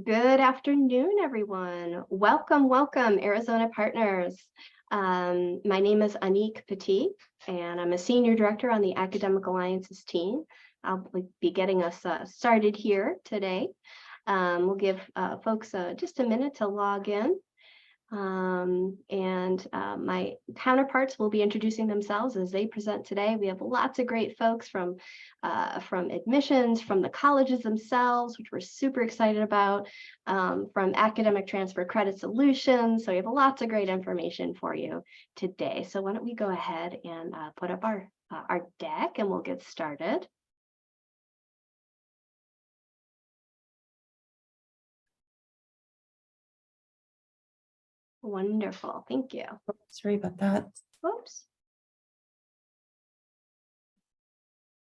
Good afternoon, everyone. Welcome, Arizona partners. My name is Anique Petit, and I'm a Senior Director on the Academic Alliances team. I'll be getting us started here today. We'll give folks just a minute to log in. My counterparts will be introducing themselves as they present today. We have lots of great folks from admissions, from the colleges themselves, which we're super excited about, from Academic Transfer Credit Solutions. So we have lots of great information for you today. So why don't we go ahead and put up our deck and we'll get started. Wonderful, thank you. Sorry about that. Oops.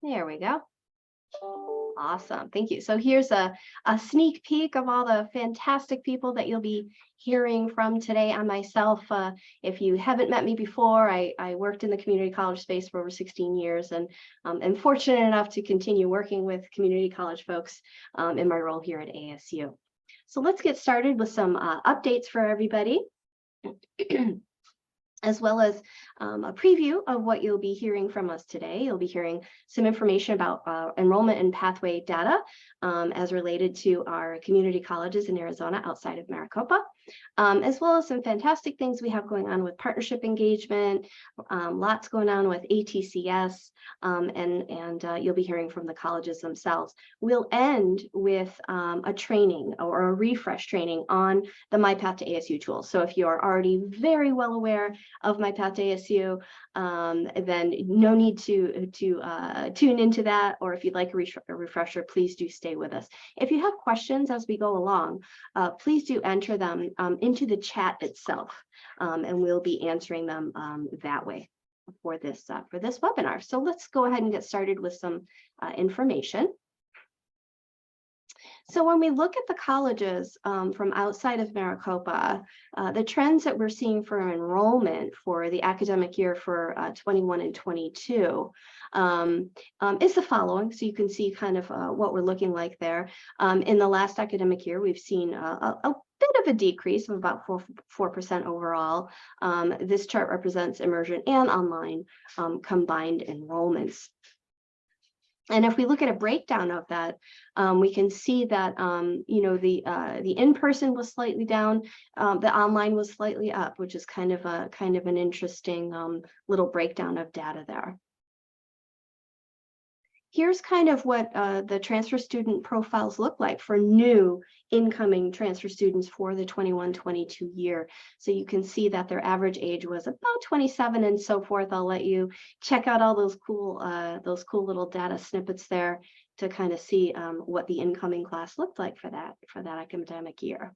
There we go. Awesome, thank you. So here's a sneak peek of all the fantastic people that you'll be hearing from today. On myself, if you haven't met me before, I worked in the community college space for over 16 years and am fortunate enough to continue working with community college folks in my role here at ASU. So let's get started with some updates for everybody. As well as a preview of what you'll be hearing from us today. You'll be hearing some information about enrollment and pathway data as related to our community colleges in Arizona outside of Maricopa, as well as some fantastic things we have going on with partnership engagement, lots going on with ATCS, and you'll be hearing from the colleges themselves. We'll end with a training or a refresh training on the My Path to ASU tool. So if you are already very well aware of My Path to ASU, then no need to tune into that, or if you'd like a refresher, please do stay with us. If you have questions as we go along, please do enter them into the chat itself, and we'll be answering them that way for this webinar. So let's go ahead and get started with some information. So when we look at the colleges from outside of Maricopa, the trends that we're seeing for enrollment for the academic year for 21 and 22 is the following. So you can see kind of what we're looking like there. In the last academic year, we've seen a bit of a decrease of about 4% overall. This chart represents immersion and online combined enrollments. And if we look at a breakdown of that, we can see that the in-person was slightly down, the online was slightly up, which is kind of an interesting little breakdown of data there. Here's kind of what the transfer student profiles look like for new incoming transfer students for the 21-22 year. So you can see that their average age was about 27 and so forth. I'll let you check out all those cool little data snippets there to kind of see what the incoming class looked like for that academic year.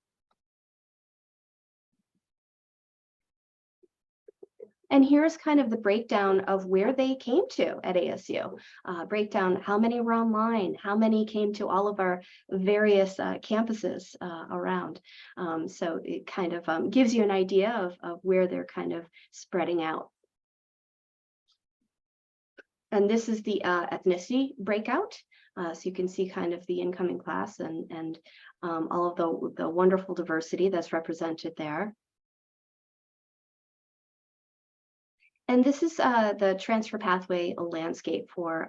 And here's kind of the breakdown of where they came to at ASU. Breakdown, how many were online, how many came to all of our various campuses around. So it kind of gives you an idea of where they're kind of spreading out. And this is the ethnicity breakout. So you can see kind of the incoming class and all of the wonderful diversity that's represented there. And this is the transfer pathway landscape for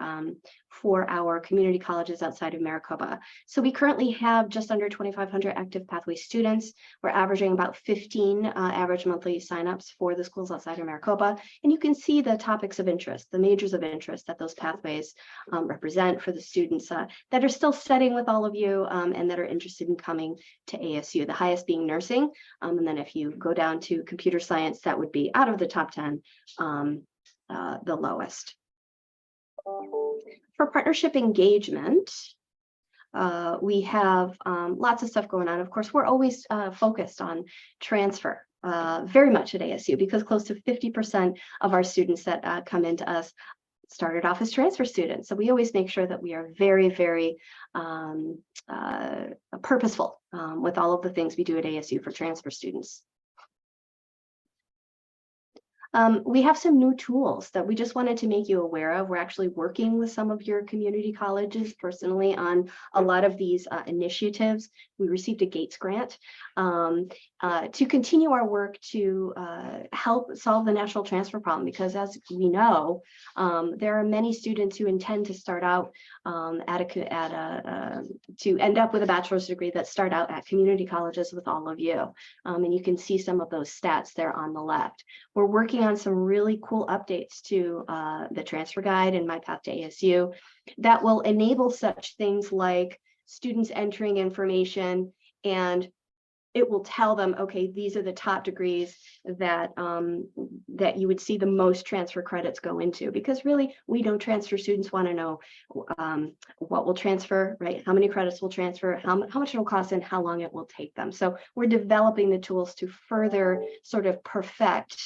our community colleges outside of Maricopa. So we currently have just under 2,500 active pathway students. We're averaging about 15 average monthly signups for the schools outside of Maricopa. And you can see the topics of interest, the majors of interest that those pathways represent for the students that are still studying with all of you and that are interested in coming to ASU, the highest being nursing. And then if you go down to computer science, that would be out of the top 10. The lowest. For partnership engagement, we have lots of stuff going on. Of course, we're always focused on transfer very much at ASU because close to 50% of our students that come into us started off as transfer students. So we always make sure that we are very, very purposeful with all of the things we do at ASU for transfer students. We have some new tools that we just wanted to make you aware of. We're actually working with some of your community colleges personally on a lot of these initiatives. We received a Gates grant to continue our work to help solve the national transfer problem, because as we know, there are many students who intend to start out to end up with a bachelor's degree that start out at community colleges with all of you. And you can see some of those stats there on the left. We're working on some really cool updates to the transfer guide and My Path to ASU that will enable such things like students entering information, and it will tell them, okay, these are the top degrees that that you would see the most transfer credits go into, because really we know transfer students want to know what will transfer, right? How many credits will transfer, how much it will cost, and how long it will take them. So we're developing the tools to further sort of perfect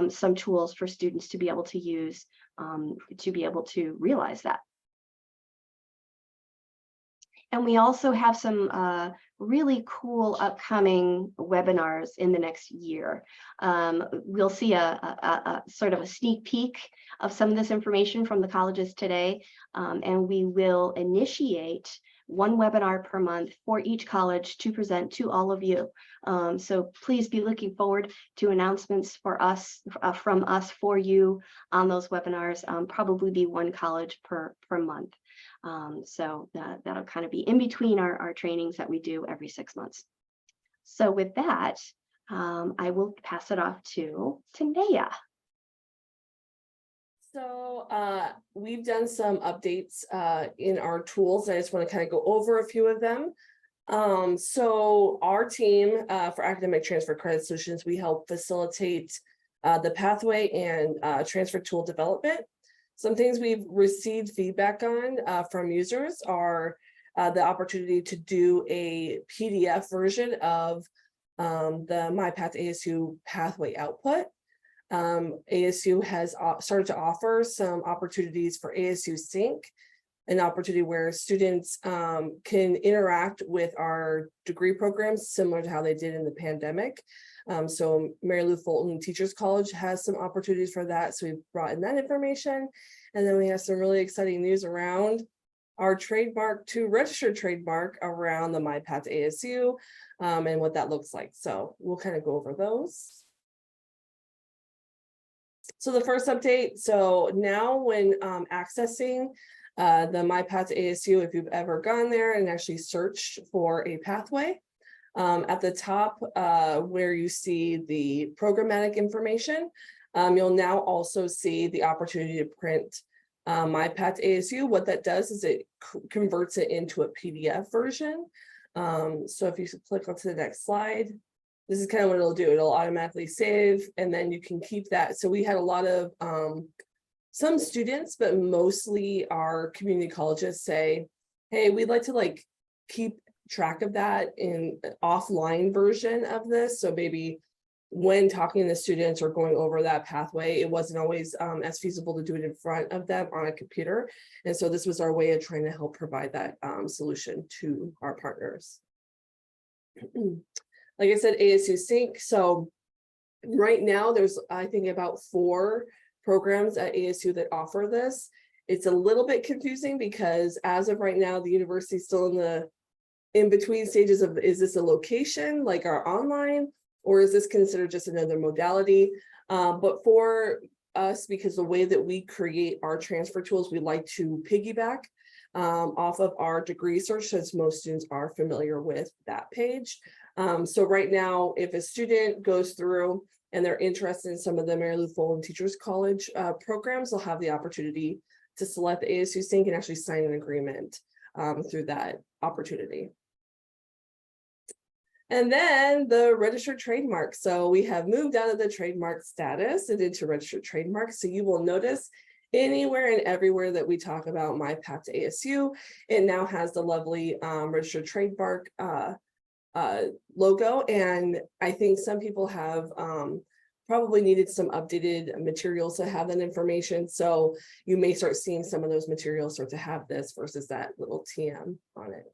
some tools for students to be able to use to be able to realize that. And we also have some really cool upcoming webinars in the next year. We'll see a sort of a sneak peek of some of this information from the colleges today, and we will initiate one webinar per month for each college to present to all of you. So please be looking forward to announcements for us, from us for you on those webinars. Probably be one college per month. So that'll kind of be in between our trainings that we do every 6 months. So with that, I will pass it off to Naya. So we've done some updates in our tools. I just want to kind of go over a few of them. So our team for Academic Transfer Credit Solutions, we help facilitate the pathway and transfer tool development. Some things we've received feedback on from users are the opportunity to do a PDF version of the My Path to ASU pathway output. ASU has started to offer some opportunities for ASU Sync, an opportunity where students can interact with our degree programs similar to how they did in the pandemic. So Mary Lou Fulton Teachers College has some opportunities for that. So we brought in that information. And then we have some really exciting news around our trademark to registered trademark around the My Path to ASU and what that looks like. So we'll kind of go over those. So the first update, so now when accessing the My Path to ASU, if you've ever gone there and actually searched for a pathway, at the top where you see the programmatic information, you'll now also see the opportunity to print My Path to ASU. What that does is it converts it into a PDF version. So if you click onto the next slide, this is kind of what it'll do. It'll automatically save, and then you can keep that. So we had a lot of some students, but mostly our community colleges say, hey, we'd like to keep track of that in an offline version of this. So maybe when talking to students or going over that pathway, it wasn't always as feasible to do it in front of them on a computer. And so this was our way of trying to help provide that solution to our partners. Like I said, ASU Sync. So right now there's, I think, about 4 programs at ASU that offer this. It's a little bit confusing because as of right now, the university is still in the in-between stages of, is this a location like our online, or is this considered just another modality? But for us, because the way that we create our transfer tools, we like to piggyback off of our degree search, since most students are familiar with that page. So right now, if a student goes through and they're interested in some of the Mary Lou Fulton Teachers College programs, they'll have the opportunity to select the ASU Sync and actually sign an agreement through that opportunity. And then the registered trademark. So we have moved out of the trademark status and into registered trademark. So you will notice anywhere and everywhere that we talk about My Path to ASU, it now has the lovely registered trademark logo. And I think some people have probably needed some updated materials to have that information. So you may start seeing some of those materials start to have this versus that little TM on it.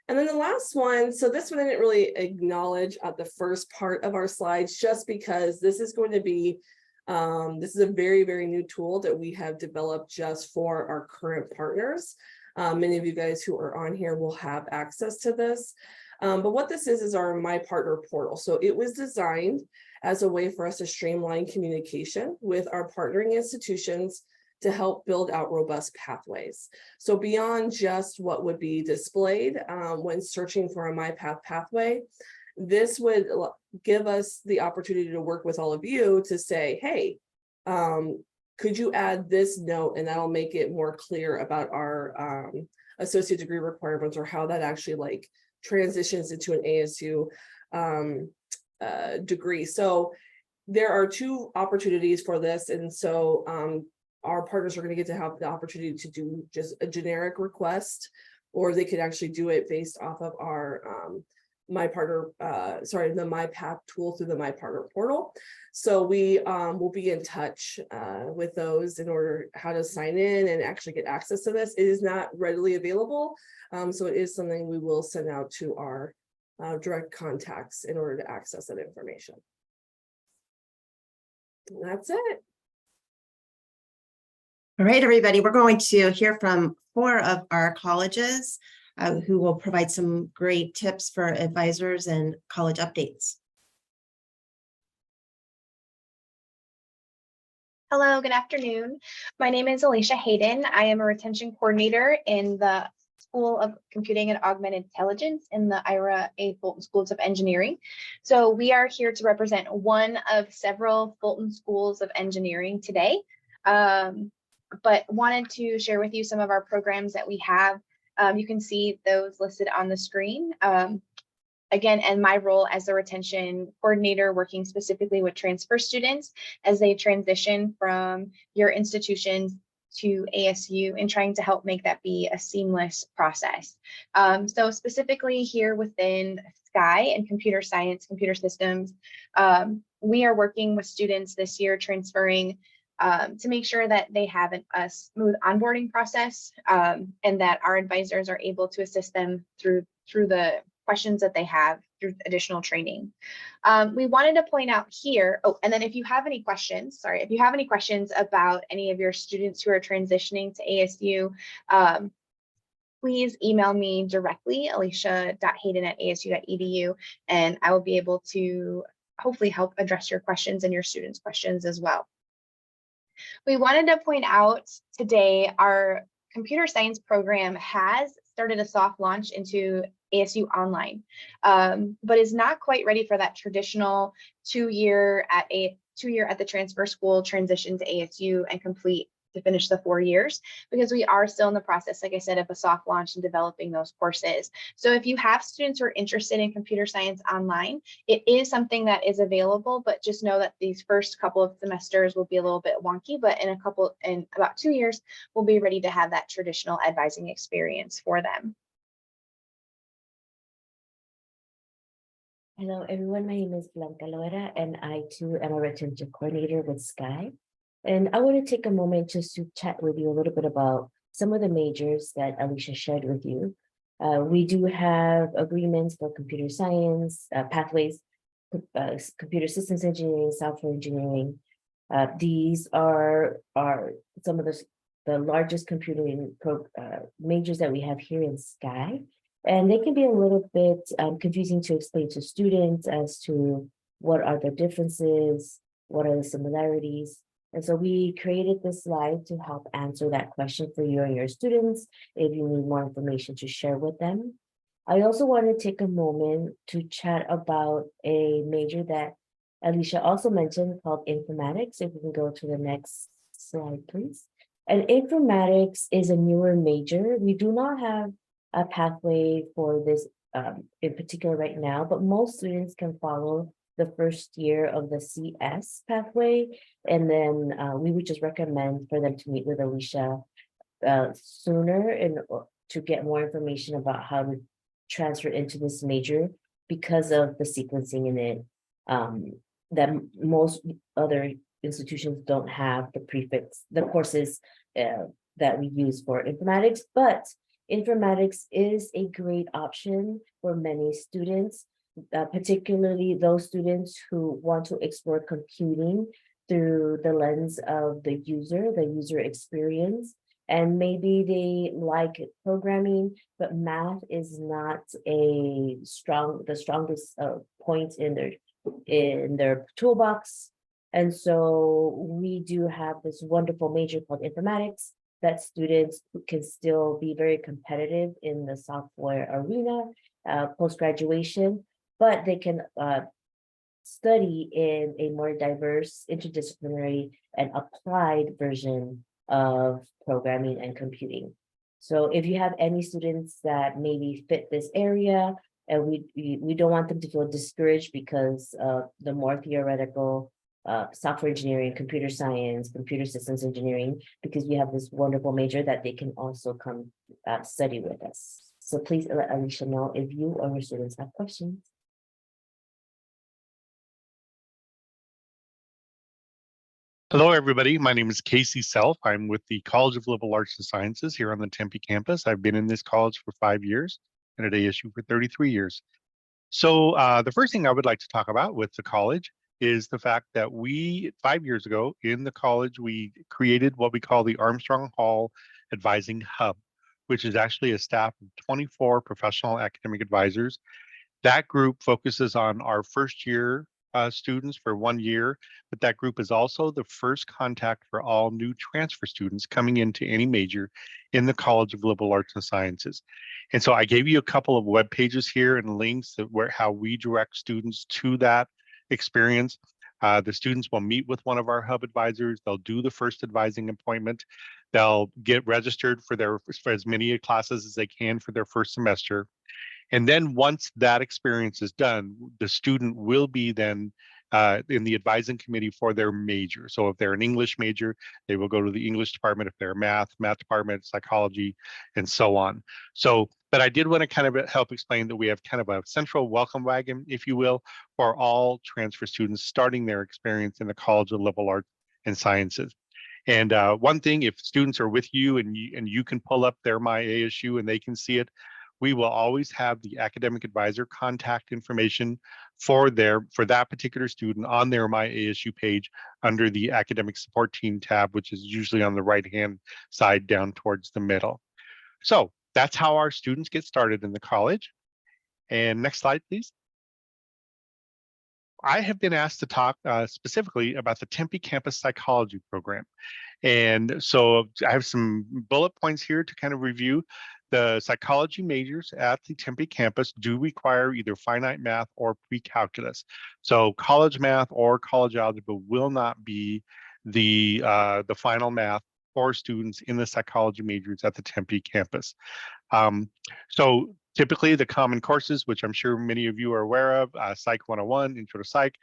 And then the last one, so this one I didn't really acknowledge at the first part of our slides, just because this is going to be, this is a very, very new tool that we have developed just for our current partners. Many of you guys who are on here will have access to this. But what this is our My Partner portal. So it was designed as a way for us to streamline communication with our partnering institutions to help build out robust pathways. So beyond just what would be displayed when searching for a MyPath pathway, this would give us the opportunity to work with all of you to say, hey, could you add this note, and that'll make it more clear about our associate degree requirements, or how that actually like transitions into an ASU degree. So there are two opportunities for this, and so our partners are going to get to have the opportunity to do just a generic request, or they could actually do it based off of our the MyPath tool through the My Partner portal. So we will be in touch with those in order how to sign in and actually get access to this. It is not readily available, so it is something we will send out to our direct contacts in order to access that information. And that's it. All right, everybody, we're going to hear from 4 of our colleges who will provide some great tips for advisors and college updates. Hello, good afternoon. My name is Alicia Hayden. I am a retention coordinator in the School of Computing and Augmented Intelligence in the Ira A. Fulton Schools of Engineering. So we are here to represent one of several Fulton Schools of Engineering today, but wanted to share with you some of our programs that we have. You can see those listed on the screen. Again, and my role as the retention coordinator, working specifically with transfer students as they transition from your institutions to ASU and trying to help make that be a seamless process. So specifically here within Sky and computer science, computer systems, we are working with students this year transferring to make sure that they have a smooth onboarding process and that our advisors are able to assist them through the questions that they have through additional training. We wanted to point out here, and then if you have any questions, about any of your students who are transitioning to ASU, please email me directly, alicia.hayden@asu.edu, and I will be able to hopefully help address your questions and your students' questions as well. We wanted to point out today our computer science program has started a soft launch into ASU Online, but is not quite ready for that traditional two-year at the transfer school transition to ASU and complete to finish the 4 years, because we are still in the process, like I said, of a soft launch and developing those courses. So if you have students who are interested in computer science online, it is something that is available, but just know that these first couple of semesters will be a little bit wonky, but in about 2 years, we'll be ready to have that traditional advising experience for them. Hello, everyone. My name is Blanca Loera, and I too am a retention coordinator with Sky. And I want to take a moment just to chat with you a little bit about some of the majors that Alicia shared with you. We do have agreements for computer science, pathways, computer systems engineering, software engineering. These are some of the largest computing majors that we have here in Sky. And they can be a little bit confusing to explain to students as to what are the differences, what are the similarities. And so we created this slide to help answer that question for you and your students if you need more information to share with them. I also want to take a moment to chat about a major that Alicia also mentioned called informatics. If we can go to the next slide, please. And informatics is a newer major. We do not have a pathway for this in particular right now, but most students can follow the first year of the CS pathway, and then we would just recommend for them to meet with Alicia sooner and to get more information about how to transfer into this major because of the sequencing in it that most other institutions don't have the courses that we use for informatics, but informatics is a great option for many students, particularly those students who want to explore computing through the lens of the user experience. And maybe they like programming, but math is not the strongest point in their toolbox. And so we do have this wonderful major called informatics that students can still be very competitive in the software arena post-graduation, but they can study in a more diverse, interdisciplinary, and applied version of programming and computing. So if you have any students that maybe fit this area, and we don't want them to feel discouraged because of the more theoretical software engineering, computer science, computer systems engineering, because we have this wonderful major that they can also come study with us. So please let Alicia know if you or your students have questions. Hello, everybody. My name is Casey Self. I'm with the College of Liberal Arts and Sciences here on the Tempe campus. I've been in this college for 5 years and at ASU for 33 years. So the first thing I would like to talk about with the college is the fact that 5 years ago in the college, we created what we call the Armstrong Hall Advising Hub, which is actually a staff of 24 professional academic advisors. That group focuses on our first year students for 1 year, but that group is also the first contact for all new transfer students coming into any major in the College of Liberal Arts and Sciences. And so I gave you a couple of web pages here and links that how we direct students to that experience. The students will meet with one of our hub advisors. They'll do the first advising appointment. They'll get registered for as many classes as they can for their first semester. And then once that experience is done, the student will be then in the advising committee for their major. So if they're an English major, they will go to the English department. If they're math department, psychology, and so on. So, but I did want to kind of help explain that we have kind of a central welcome wagon, if you will, for all transfer students starting their experience in the College of Liberal Arts and Sciences. And one thing, if students are with you and you can pull up their My ASU and they can see it, we will always have the academic advisor contact information for that particular student on their My ASU page under the academic support team tab, which is usually on the right-hand side down towards the middle. So that's how our students get started in the college. And next slide, please. I have been asked to talk specifically about the Tempe Campus Psychology Program. And so I have some bullet points here to kind of review. The psychology majors at the Tempe campus do require either finite math or pre-calculus. So college math or college algebra will not be the final math for students in the psychology majors at the Tempe campus. So typically the common courses, which I'm sure many of you are aware of, Psych 101, Intro to Psych,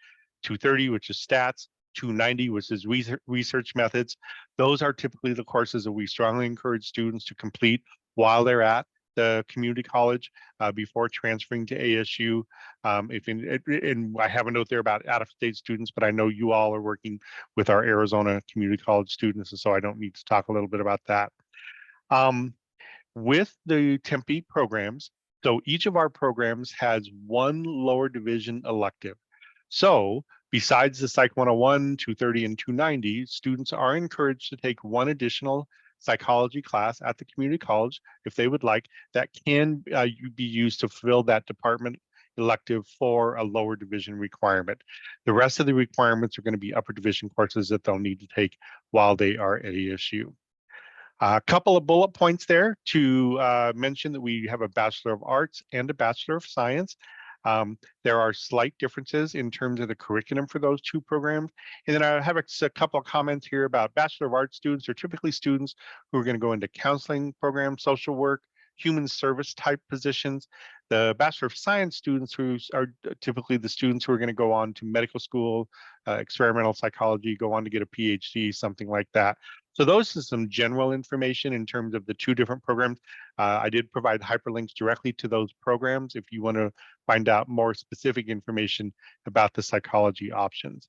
230, which is stats, 290, which is research methods. Those are typically the courses that we strongly encourage students to complete while they're at the community college before transferring to ASU. And I have a note there about out-of-state students, but I know you all are working with our Arizona community college students, and so I don't need to talk a little bit about that. With the Tempe programs, so each of our programs has one lower division elective. So besides the Psych 101, 230, and 290, students are encouraged to take one additional psychology class at the community college if they would like. That can be used to fill that department elective for a lower division requirement. The rest of the requirements are going to be upper division courses that they'll need to take while they are at ASU. A couple of bullet points there to mention that we have a Bachelor of Arts and a Bachelor of Science. There are slight differences in terms of the curriculum for those two programs. And then I have a couple of comments here about Bachelor of Arts students are typically students who are going to go into counseling programs, social work, human service type positions. The Bachelor of Science students who are typically the students who are going to go on to medical school, experimental psychology, go on to get a PhD, something like that. So those are some general information in terms of the two different programs. I did provide hyperlinks directly to those programs if you want to find out more specific information about the psychology options.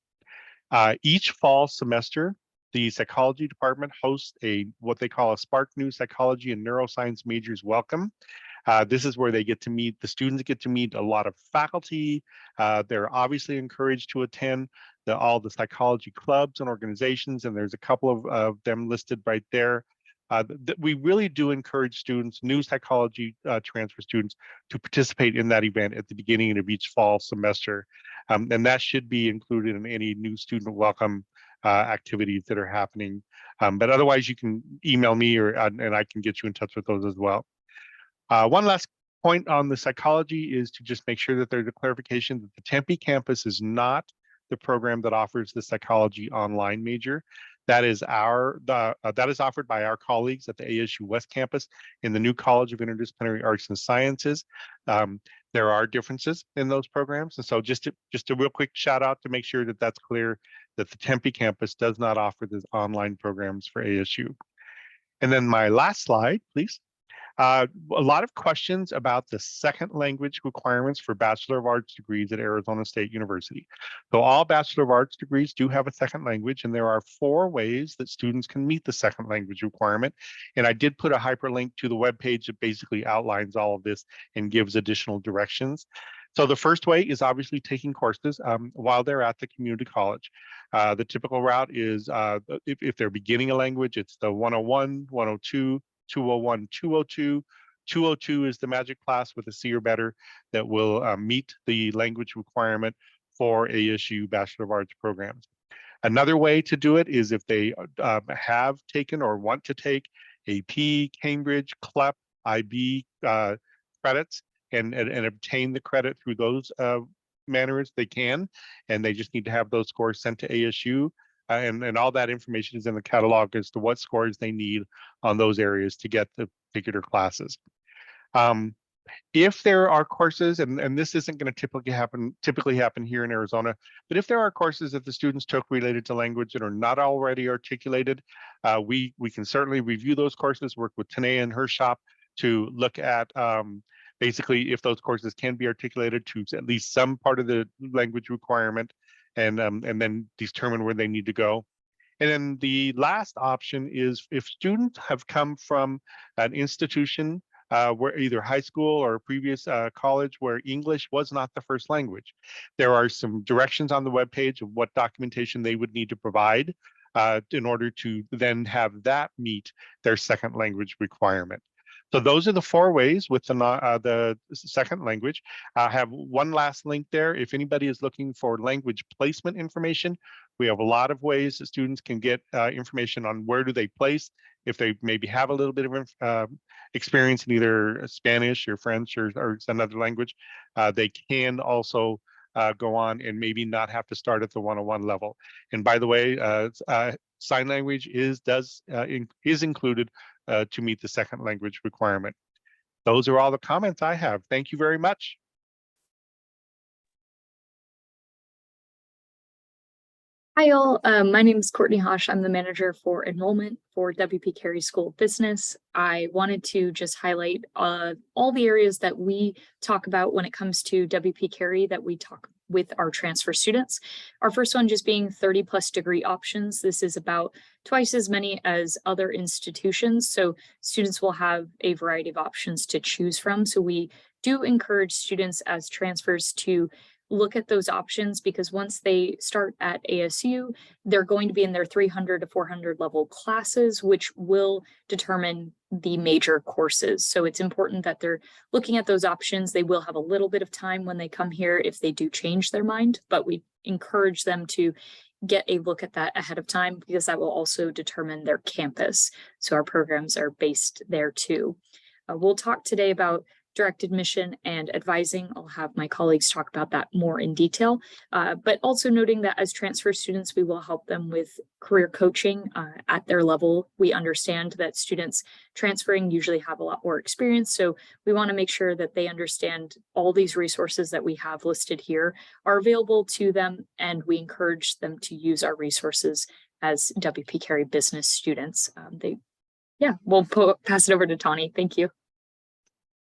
Each fall semester, the psychology department hosts what they call a Spark New Psychology and Neuroscience Majors Welcome. This is where they get to meet, the students get to meet a lot of faculty. They're obviously encouraged to attend all the psychology clubs and organizations, and there's a couple of them listed right there. We really do encourage students, new psychology transfer students, to participate in that event at the beginning of each fall semester. And that should be included in any new student welcome activities that are happening. But otherwise, you can email me and I can get you in touch with those as well. One last point on the psychology is to just make sure that there's a clarification that the Tempe campus is not the program that offers the psychology online major. That is that is offered by our colleagues at the ASU West campus in the new College of Interdisciplinary Arts and Sciences. There are differences in those programs, and so just a real quick shout out to make sure that that's clear that the Tempe campus does not offer the online programs for ASU. And then my last slide, please. A lot of questions about the second language requirements for Bachelor of Arts degrees at Arizona State University. So all Bachelor of Arts degrees do have a second language, and there are 4 ways that students can meet the second language requirement. And I did put a hyperlink to the webpage that basically outlines all of this and gives additional directions. So the first way is obviously taking courses while they're at the community college. The typical route is if they're beginning a language, it's the 101, 102, 201, 202. 202 is the magic class with a C or better that will meet the language requirement for ASU Bachelor of Arts programs. Another way to do it is if they have taken or want to take AP, Cambridge, CLEP, IB credits and obtain the credit through those manners, they can, and they just need to have those scores sent to ASU. And all that information is in the catalog as to what scores they need on those areas to get the particular classes. If there are courses, and this isn't going to typically happen here in Arizona, but if there are courses that the students took related to language that are not already articulated, we can certainly review those courses, work with Tanea and her shop to look at basically if those courses can be articulated to at least some part of the language requirement, and then determine where they need to go. And then the last option is if students have come from an institution where either high school or previous college where English was not the first language. There are some directions on the webpage of what documentation they would need to provide in order to then have that meet their second language requirement. So those are the 4 ways with the second language. I have one last link there. If anybody is looking for language placement information, we have a lot of ways that students can get information on where do they place. If they maybe have a little bit of experience in either Spanish or French or another language, they can also go on and maybe not have to start at the 101 level. And by the way, sign language is included to meet the second language requirement. Those are all the comments I have. Thank you very much. Hi all, my name is Courtney Hosh. I'm the manager for enrollment for WP Carey School of Business. I wanted to just highlight all the areas that we talk about when it comes to WP Carey that we talk with our transfer students. Our first one just being 30+ degree options. This is about twice as many as other institutions. So students will have a variety of options to choose from. So we do encourage students as transfers to look at those options, because once they start at ASU, they're going to be in their 300 to 400 level classes, which will determine the major courses. So it's important that they're looking at those options. They will have a little bit of time when they come here if they do change their mind, but we encourage them to get a look at that ahead of time, because that will also determine their campus. So our programs are based there too. We'll talk today about direct admission and advising. I'll have my colleagues talk about that more in detail, but also noting that as transfer students, we will help them with career coaching at their level. We understand that students transferring usually have a lot more experience, so we want to make sure that they understand all these resources that we have listed here are available to them, and we encourage them to use our resources as WP Carey business students. We'll pass it over to Tawny. Thank you.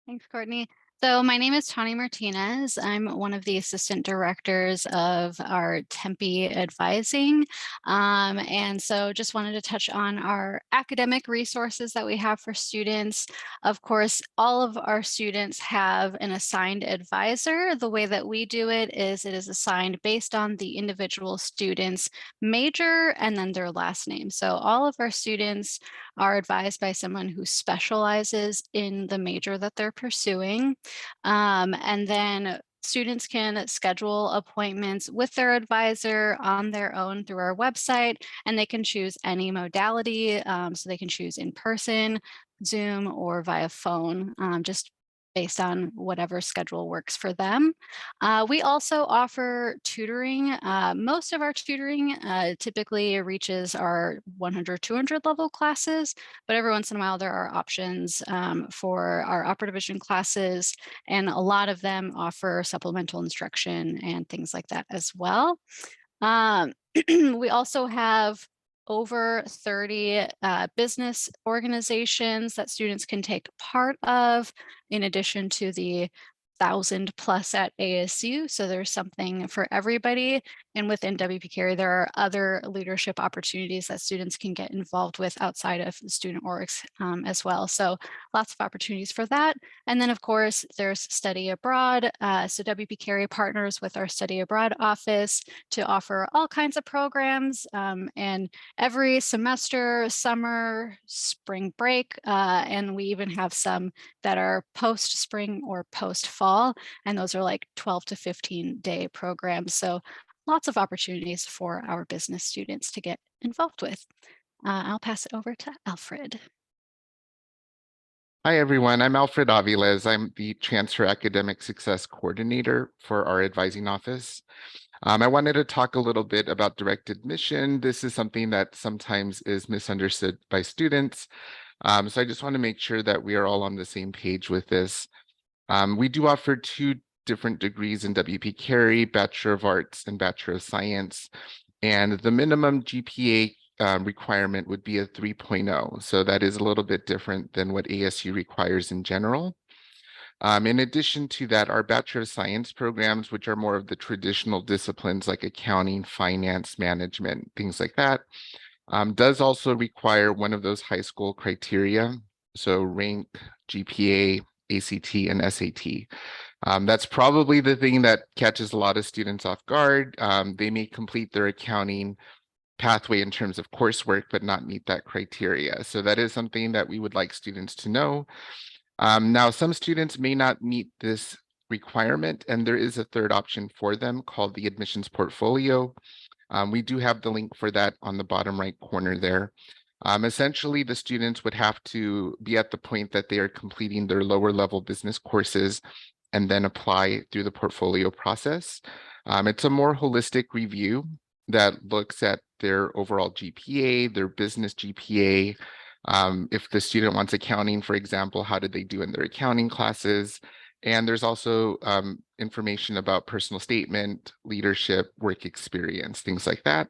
Thanks, Courtney. So my name is Tani Martinez. I'm one of the assistant directors of our Tempe advising. And so just wanted to touch on our academic resources that we have for students. Of course, all of our students have an assigned advisor. The way that we do it is assigned based on the individual student's major and then their last name. So all of our students are advised by someone who specializes in the major that they're pursuing. And then students can schedule appointments with their advisor on their own through our website, and they can choose any modality. So they can choose in person, Zoom, or via phone, just based on whatever schedule works for them. We also offer tutoring. Most of our tutoring typically reaches our 100, 200 level classes, but every once in a while there are options for our upper division classes, and a lot of them offer supplemental instruction and things like that as well. We also have over 30 business organizations that students can take part of, in addition to the 1,000+ at ASU. So there's something for everybody. And within WP Carey, there are other leadership opportunities that students can get involved with outside of the student orgs as well. So lots of opportunities for that. And then of course, there's study abroad. So WP Carey partners with our study abroad office to offer all kinds of programs. And every semester, summer, spring break, and we even have some that are post spring or post fall, and those are like 12 to 15 day programs. So lots of opportunities for our business students to get involved with. I'll pass it over to Alfred. Hi, everyone. I'm Alfred Aviles. I'm the Transfer Academic Success Coordinator for our advising office. I wanted to talk a little bit about direct admission. This is something that sometimes is misunderstood by students. So I just want to make sure that we are all on the same page with this. We do offer 2 different degrees in WP Carey, Bachelor of Arts and Bachelor of Science. And the minimum GPA requirement would be a 3.0. So that is a little bit different than what ASU requires in general. In addition to that, our Bachelor of Science programs, which are more of the traditional disciplines like accounting, finance, management, things like that, does also require one of those high school criteria. So rank, GPA, ACT, and SAT. That's probably the thing that catches a lot of students off guard. They may complete their accounting pathway in terms of coursework, but not meet that criteria. So that is something that we would like students to know. Now, some students may not meet this requirement, and there is a third option for them called the admissions portfolio. We do have the link for that on the bottom right corner there. Essentially, the students would have to be at the point that they are completing their lower level business courses and then apply through the portfolio process. It's a more holistic review that looks at their overall GPA, their business GPA. If the student wants accounting, for example, how did they do in their accounting classes? And there's also information about personal statement, leadership, work experience, things like that.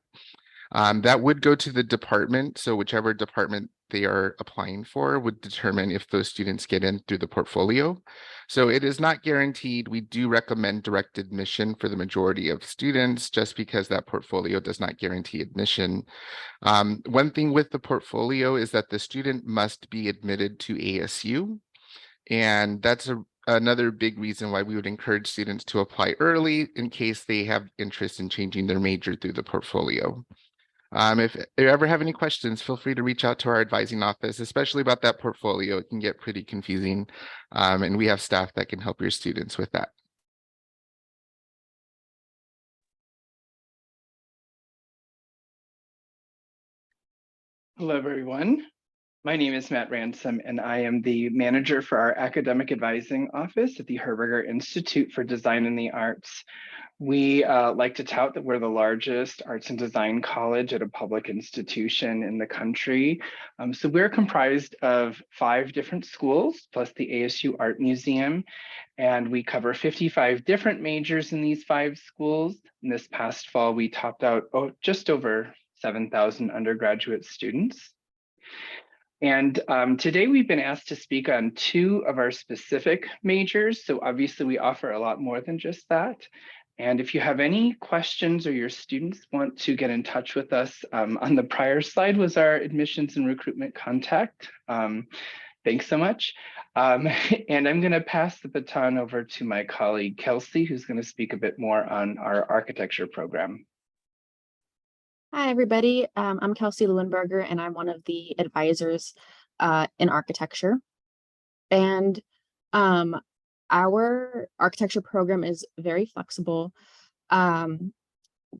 That would go to the department. So whichever department they are applying for would determine if those students get in through the portfolio. So it is not guaranteed. We do recommend direct admission for the majority of students, just because that portfolio does not guarantee admission. One thing with the portfolio is that the student must be admitted to ASU. And that's another big reason why we would encourage students to apply early in case they have interest in changing their major through the portfolio. If you ever have any questions, feel free to reach out to our advising office, especially about that portfolio. It can get pretty confusing, and we have staff that can help your students with that. Hello, everyone. My name is Matt Ransom, and I am the manager for our academic advising office at the Herberger Institute for Design and the Arts. We like to tout that we're the largest arts and design college at a public institution in the country. So we're comprised of 5 different schools, plus the ASU Art Museum, and we cover 55 different majors in these 5 schools. And this past fall, we topped out just over 7,000 undergraduate students. And today we've been asked to speak on 2 of our specific majors. So obviously we offer a lot more than just that. And if you have any questions or your students want to get in touch with us, on the prior slide was our admissions and recruitment contact. Thanks so much. And I'm going to pass the baton over to my colleague, Kelsey, who's going to speak a bit more on our architecture program. Hi, everybody. I'm Kelsey Lewinberger, and I'm one of the advisors in architecture. And our architecture program is very flexible.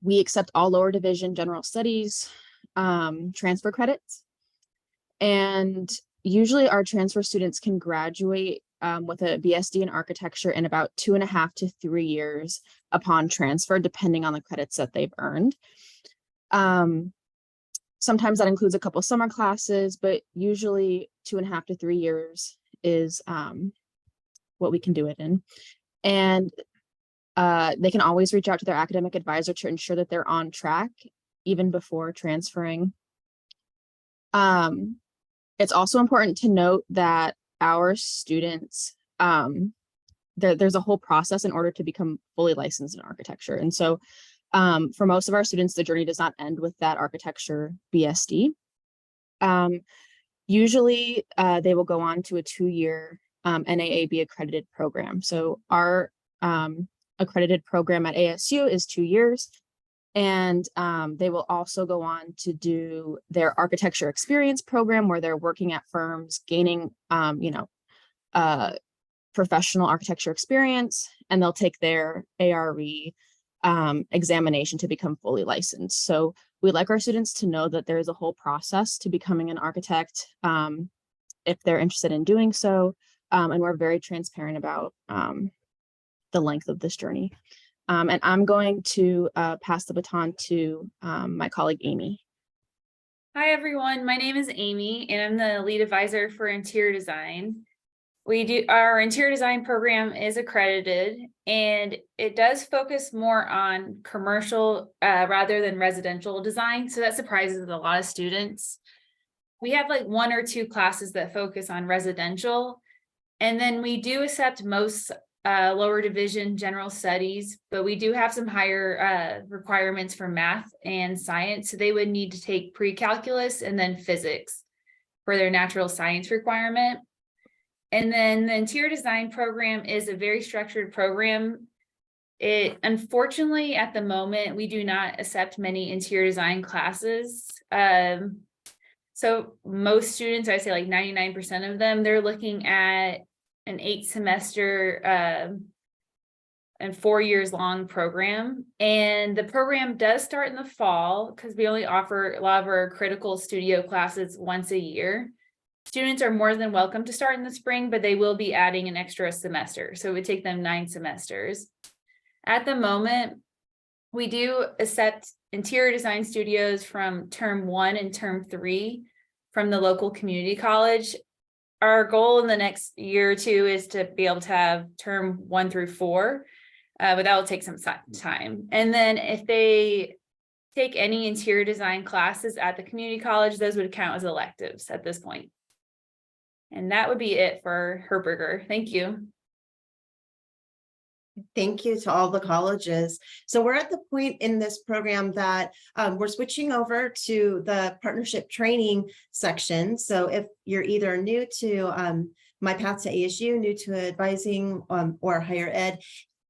We accept all lower division general studies, transfer credits. And usually our transfer students can graduate with a BSD in architecture in about 2.5 to 3 years upon transfer, depending on the credits that they've earned. Sometimes that includes a couple summer classes, but usually 2.5 to 3 years is what we can do it in. And they can always reach out to their academic advisor to ensure that they're on track even before transferring. It's also important to note that our students, there's a whole process in order to become fully licensed in architecture. And so for most of our students, the journey does not end with that architecture BSD. Usually they will go on to a 2-year NAAB accredited program. So our accredited program at ASU is 2 years. And they will also go on to do their architecture experience program where they're working at firms, gaining, professional architecture experience, and they'll take their ARE examination to become fully licensed. So we like our students to know that there is a whole process to becoming an architect if they're interested in doing so. And we're very transparent about the length of this journey. And I'm going to pass the baton to my colleague, Amy. Hi, everyone. My name is Amy, and I'm the lead advisor for interior design. Our interior design program is accredited, and it does focus more on commercial rather than residential design. So that surprises a lot of students. We have like 1 or 2 classes that focus on residential, and then we do accept most lower division general studies, but we do have some higher requirements for math and science. So they would need to take pre-calculus and then physics for their natural science requirement. And then the interior design program is a very structured program. Unfortunately, at the moment, we do not accept many interior design classes. So most students, I say like 99% of them, they're looking at an 8-semester and 4 years long program. And the program does start in the fall because we only offer a lot of our critical studio classes once a year. Students are more than welcome to start in the spring, but they will be adding an extra semester. So it would take them 9 semesters. At the moment, we do accept interior design studios from term 1 and term 3 from the local community college. Our goal in the next year or 2 is to be able to have term 1 through 4, but that will take some time. And then if they take any interior design classes at the community college, those would count as electives at this point. And that would be it for Herberger. Thank you. Thank you to all the colleges. So we're at the point in this program that we're switching over to the partnership training section. So if you're either new to My Path to ASU, new to advising or higher ed,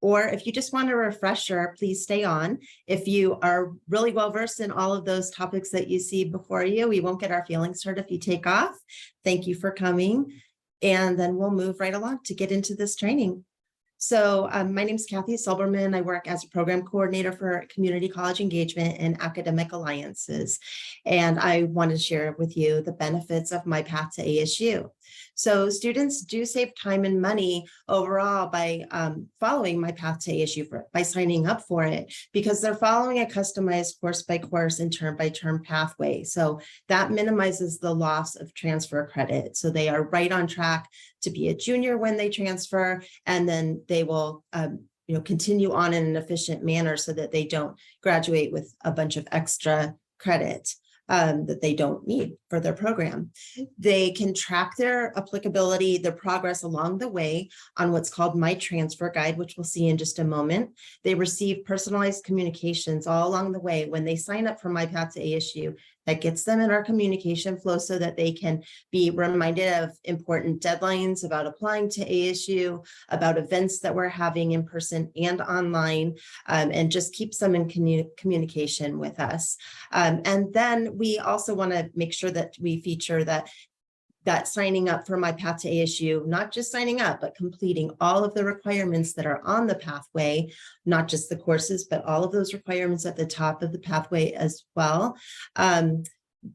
or if you just want a refresher, please stay on. If you are really well versed in all of those topics that you see before you, we won't get our feelings hurt if you take off. Thank you for coming. And then we'll move right along to get into this training. So my name is Kathy Silberman. I work as a program coordinator for community college engagement and academic alliances. And I want to share with you the benefits of My Path to ASU. So students do save time and money overall by following My Path to ASU by signing up for it, because they're following a customized course by course and term by term pathway. So that minimizes the loss of transfer credit. So they are right on track to be a junior when they transfer, and then they will continue on in an efficient manner so that they don't graduate with a bunch of extra credit. that they don't need for their program. They can track their applicability, their progress along the way on what's called My Transfer Guide, which we'll see in just a moment. They receive personalized communications all along the way when they sign up for My Path to ASU. That gets them in our communication flow so that they can be reminded of important deadlines about applying to ASU, about events that we're having in person and online, and just keeps them in communication with us. And then we also want to make sure that we feature that signing up for My Path to ASU, not just signing up, but completing all of the requirements that are on the pathway, not just the courses, but all of those requirements at the top of the pathway as well,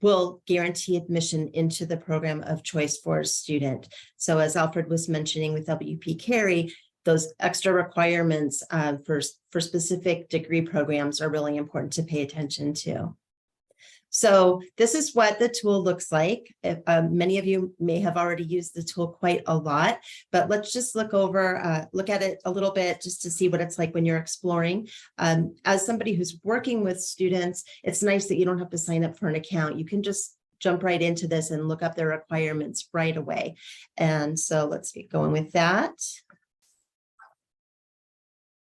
will guarantee admission into the program of choice for a student. So as Alfred was mentioning with WP Carey, those extra requirements for specific degree programs are really important to pay attention to. So this is what the tool looks like. Many of you may have already used the tool quite a lot, but let's just look at it a little bit just to see what it's like when you're exploring. As somebody who's working with students, it's nice that you don't have to sign up for an account. You can just jump right into this and look up their requirements right away. And so let's get going with that.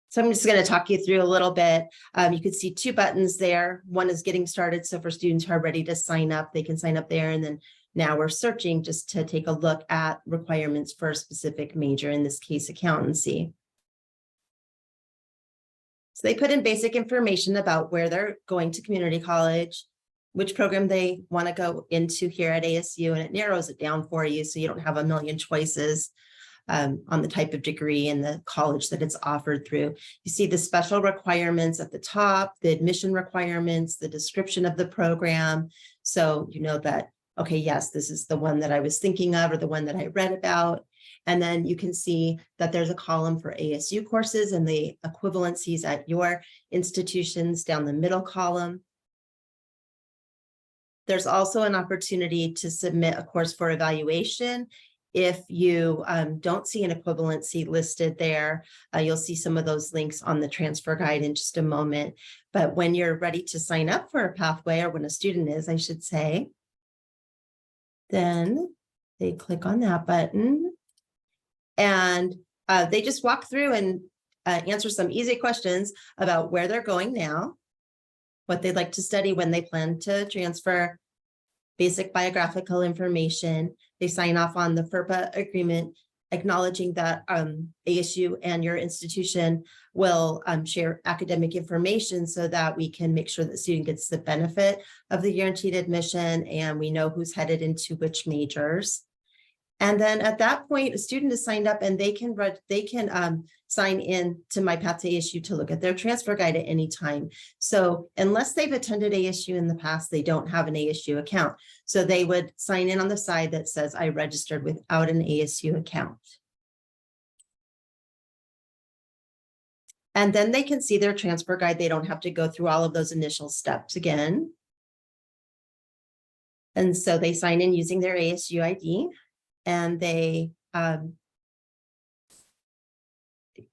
So I'm just going to talk you through a little bit. You can see two buttons there. One is getting started. So for students who are ready to sign up, they can sign up there. And then now we're searching just to take a look at requirements for a specific major, in this case, accountancy. So they put in basic information about where they're going to community college, which program they want to go into here at ASU, and it narrows it down for you so you don't have a million choices on the type of degree and the college that it's offered through. You see the special requirements at the top, the admission requirements, the description of the program. So you know that, okay, yes, this is the one that I was thinking of or the one that I read about. And then you can see that there's a column for ASU courses and the equivalencies at your institutions down the middle column. There's also an opportunity to submit a course for evaluation. If you don't see an equivalency listed there, you'll see some of those links on the transfer guide in just a moment. But when you're ready to sign up for a pathway, or when a student is, I should say, then they click on that button and they just walk through and answer some easy questions about where they're going now, what they'd like to study, when they plan to transfer, basic biographical information. They sign off on the FERPA agreement, acknowledging that ASU and your institution will share academic information so that we can make sure that the student gets the benefit of the guaranteed admission and we know who's headed into which majors. And then at that point, a student is signed up and they can sign in to My Path to ASU to look at their transfer guide at any time. So unless they've attended ASU in the past, they don't have an ASU account. So they would sign in on the side that says, I registered without an ASU account. And then they can see their transfer guide. They don't have to go through all of those initial steps again. And so they sign in using their ASU ID. And they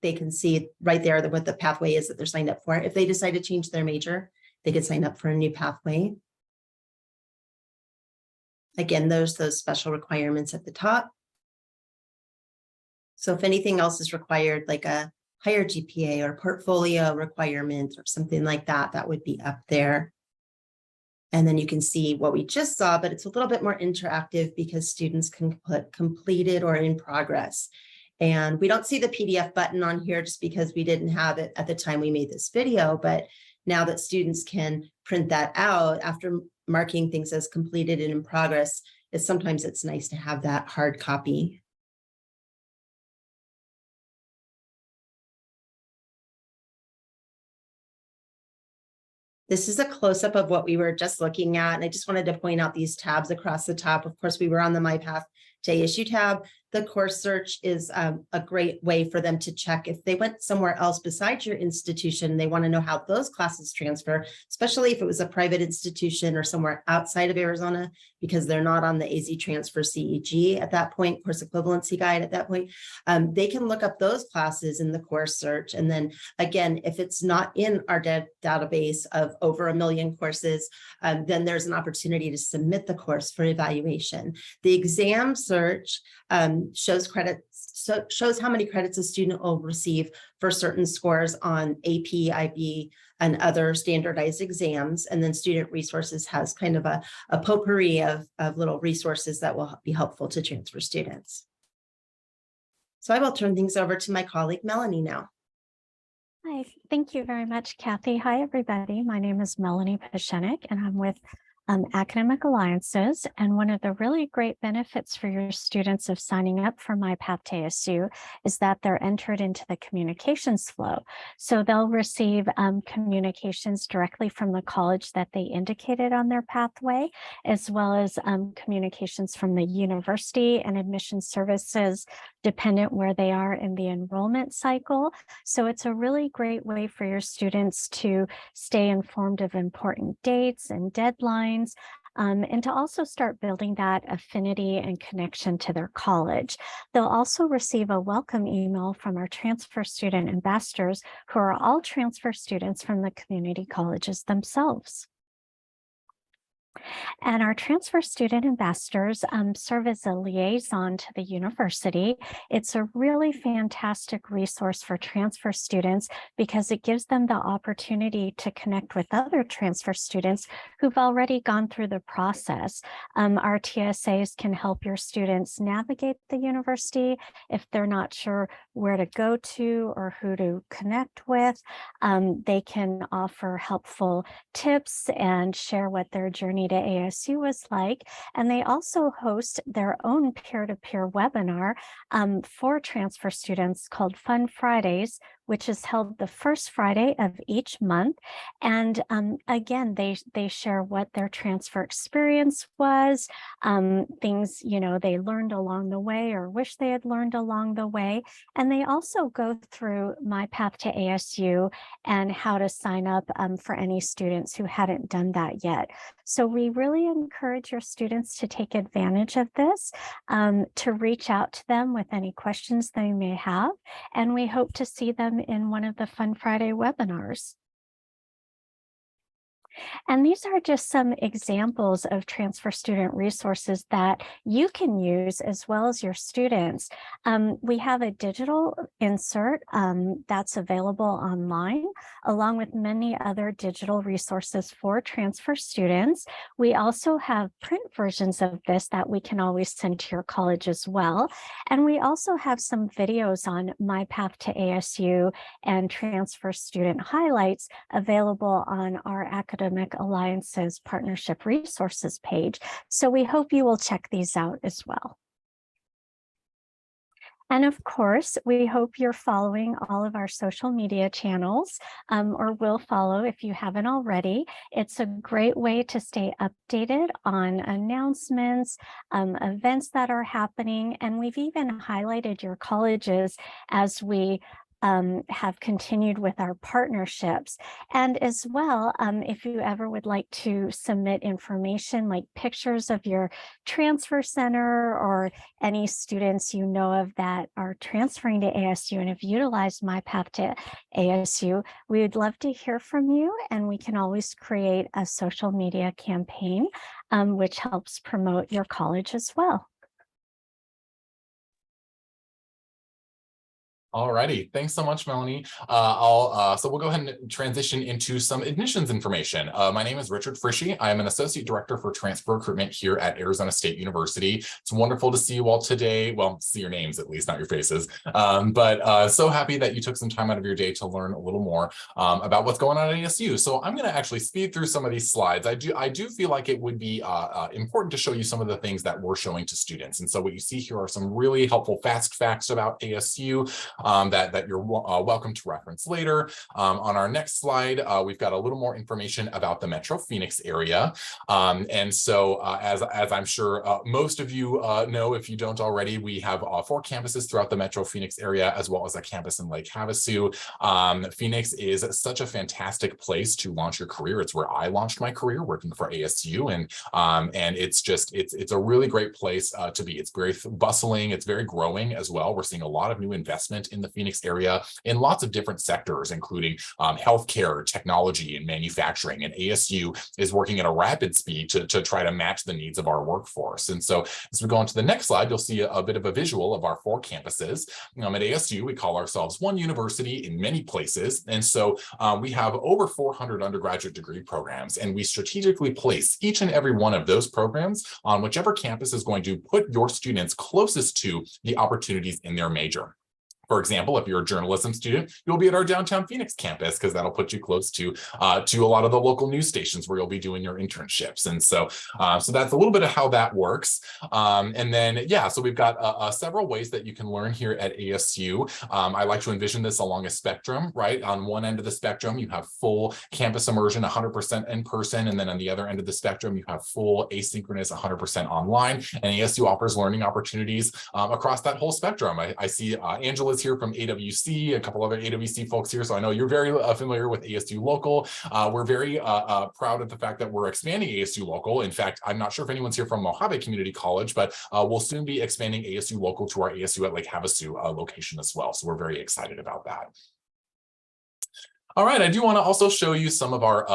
can see right there what the pathway is that they're signed up for. If they decide to change their major, they could sign up for a new pathway. Again, there's those special requirements at the top. So if anything else is required, like a higher GPA or portfolio requirement or something like that, that would be up there. And then you can see what we just saw, but it's a little bit more interactive because students can put completed or in progress. And we don't see the PDF button on here just because we didn't have it at the time we made this video. But now that students can print that out after marking things as completed and in progress, sometimes it's nice to have that hard copy. This is a close-up of what we were just looking at. And I just wanted to point out these tabs across the top. Of course, we were on the My Path to ASU tab. the course search is a great way for them to check if they went somewhere else besides your institution. They want to know how those classes transfer, especially if it was a private institution or somewhere outside of Arizona, because they're not on the AZ Transfer CEG at that point, course equivalency guide at that point. They can look up those classes in the course search. And then again, if it's not in our database of over 1 million courses, then there's an opportunity to submit the course for evaluation. The exam search shows how many credits a student will receive for certain scores on AP, IB, and other standardized exams. And then Student Resources has kind of a potpourri of little resources that will be helpful to transfer students. So I will turn things over to my colleague, Melanie, now. Hi, thank you very much, Kathy. Hi, everybody. My name is Melanie Pashenik, and I'm with Academic Alliances. And one of the really great benefits for your students of signing up for My Path to ASU is that they're entered into the communications flow. So they'll receive communications directly from the college that they indicated on their pathway, as well as communications from the university and admissions services, dependent where they are in the enrollment cycle. So it's a really great way for your students to stay informed of important dates and deadlines, and to also start building that affinity and connection to their college. They'll also receive a welcome email from our transfer student ambassadors, who are all transfer students from the community colleges themselves. And our transfer student ambassadors serve as a liaison to the university. It's a really fantastic resource for transfer students because it gives them the opportunity to connect with other transfer students who've already gone through the process. Our TSAs can help your students navigate the university if they're not sure where to go to or who to connect with. They can offer helpful tips and share what their journey to ASU was like. And they also host their own peer-to-peer webinar for transfer students called Fun Fridays, which is held the first Friday of each month. And again, they share what their transfer experience was, things, they learned along the way or wish they had learned along the way. And they also go through My Path to ASU and how to sign up for any students who hadn't done that yet. So we really encourage your students to take advantage of this, to reach out to them with any questions they may have. And we hope to see them in one of the Fun Friday webinars. And these are just some examples of transfer student resources that you can use as well as your students. We have a digital insert that's available online, along with many other digital resources for transfer students. We also have print versions of this that we can always send to your college as well. And we also have some videos on My Path to ASU and transfer student highlights available on our Academic Alliances Partnership Resources page. So we hope you will check these out as well. And of course, we hope you're following all of our social media channels, or will follow if you haven't already. It's a great way to stay updated on announcements, events that are happening, and we've even highlighted your colleges as we have continued with our partnerships. And as well, if you ever would like to submit information like pictures of your transfer center or any students you know of that are transferring to ASU and have utilized My Path to ASU, we would love to hear from you, and we can always create a social media campaign which helps promote your college as well. Alrighty, thanks so much, Melanie. So we'll go ahead and transition into some admissions information. My name is Richard Frischie. I am an associate director for transfer recruitment here at Arizona State University. It's wonderful to see you all today. Well, see your names at least, not your faces. But so happy that you took some time out of your day to learn a little more about what's going on at ASU. So I'm going to actually speed through some of these slides. I do feel like it would be important to show you some of the things that we're showing to students. And so what you see here are some really helpful fast facts about ASU. that you're welcome to reference later. On our next slide, we've got a little more information about the Metro Phoenix area. And so as I'm sure most of you know, if you don't already, we have 4 campuses throughout the Metro Phoenix area, as well as a campus in Lake Havasu. Phoenix is such a fantastic place to launch your career. It's where I launched my career working for ASU, and it's a really great place to be. It's very bustling. It's very growing as well. We're seeing a lot of new investment in the Phoenix area in lots of different sectors, including healthcare, technology, and manufacturing. And ASU is working at a rapid speed to try to match the needs of our workforce. And so as we go on to the next slide, you'll see a bit of a visual of our 4 campuses. At ASU, we call ourselves one university in many places. And so we have over 400 undergraduate degree programs, and we strategically place each and every one of those programs on whichever campus is going to put your students closest to the opportunities in their major. For example, if you're a journalism student, you'll be at our downtown Phoenix campus because that'll put you close to a lot of the local news stations where you'll be doing your internships. And so, so that's a little bit of how that works. And then, yeah, so we've got several ways that you can learn here at ASU. I like to envision this along a spectrum, right? On one end of the spectrum, you have full campus immersion, 100% in person. And then on the other end of the spectrum, you have full asynchronous, 100% online. And ASU offers learning opportunities across that whole spectrum. I see Angela's here from AWC, a couple other AWC folks here. So I know you're very familiar with ASU Local. We're very proud of the fact that we're expanding ASU Local. In fact, I'm not sure if anyone's here from Mojave Community College, but we'll soon be expanding ASU Local to our ASU at Lake Havasu location as well. So we're very excited about that. All right, I do want to also show you some of our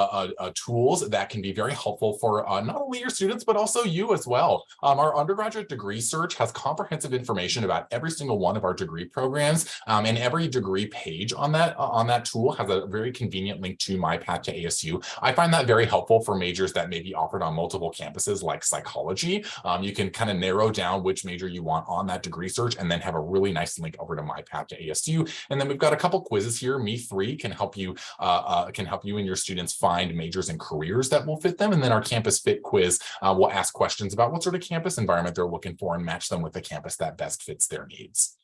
tools that can be very helpful for not only your students, but also you as well. Our undergraduate degree search has comprehensive information about every single one of our degree programs, and every degree page on that tool has a very convenient link to My Path to ASU. I find that very helpful for majors that may be offered on multiple campuses like psychology. You can kind of narrow down which major you want on that degree search and then have a really nice link over to My Path to ASU. And then we've got a couple quizzes here. Me3 can help you and your students find majors and careers that will fit them. And then our Campus Fit quiz will ask questions about what sort of campus environment they're looking for and match them with the campus that best fits their needs.